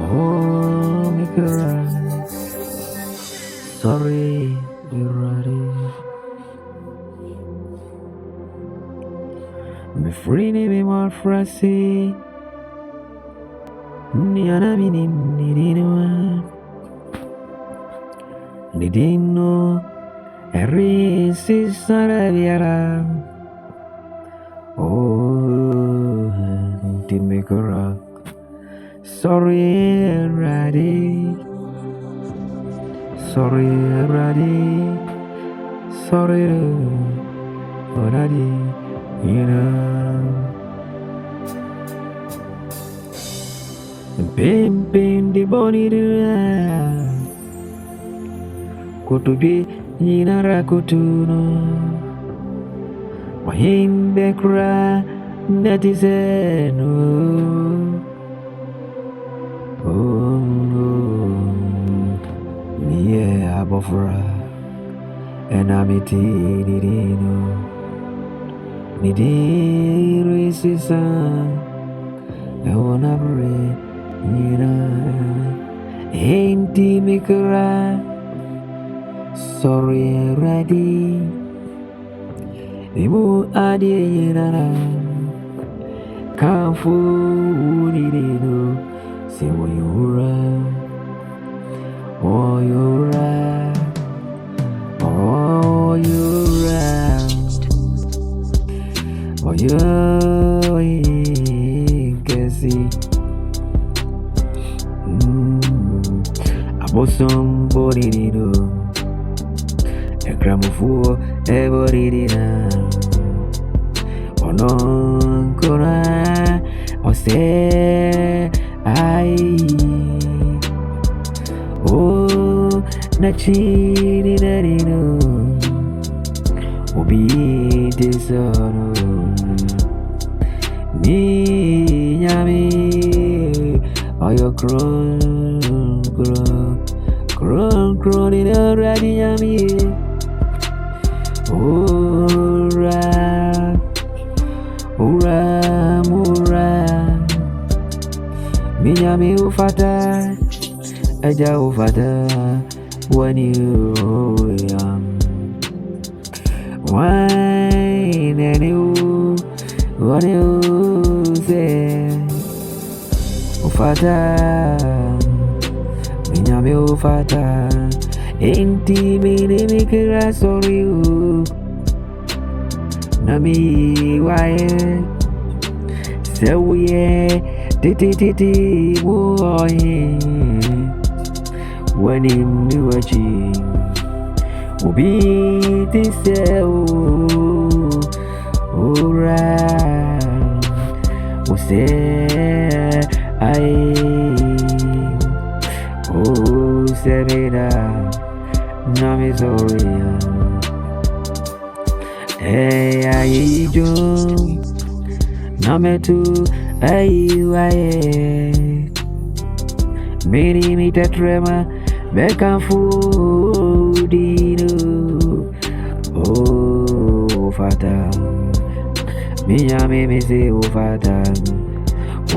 Oh, make it right. Sorry, you're ready. Me free ni be more frosty. Ni ana mi ni no. Every sister viera. Oh, to make a rock. Sorry, ready. Sorry, ready. Sorry, already. You know. Bim the body kutubi yinara kutuno wahinde kura netizeno niye abofra enamiti nidiri sisa ewonabre yina enti mikra. Sorry, ready. Ibu adi yinara kamfu nidino si woyura kesi abosom bonidino Ekramufu evoridina Onon kora Ose ai O Nachini narino Obi desono Ni nyami Oyo kron in a radi nyami Ura, Minyami ufata, aja ufata, when you wine and you, what you say, ufata, Minyami ufata. Enti mini mikira sorry Nami wae Sewiye Titi woye Wani miwachi Ubi tise Ura Use Ae Sebeda Nami sorry Hey ayijo Nametu ayiwaye Mini mitatrema Bekamfu dino Oh fata Minyami misi ufata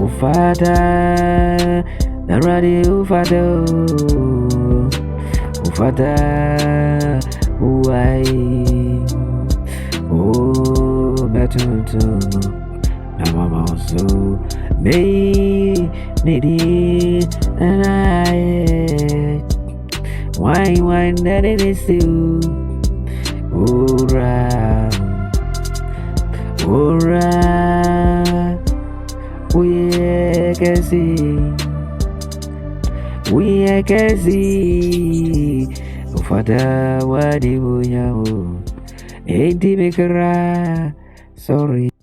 Ufata Naradi ufata Ufata uai Oh betuntuno Na mama osu Me nidi anaye Wine daddy nisu Ura We can see Ufata wadi bunyao Enti mikra Sorry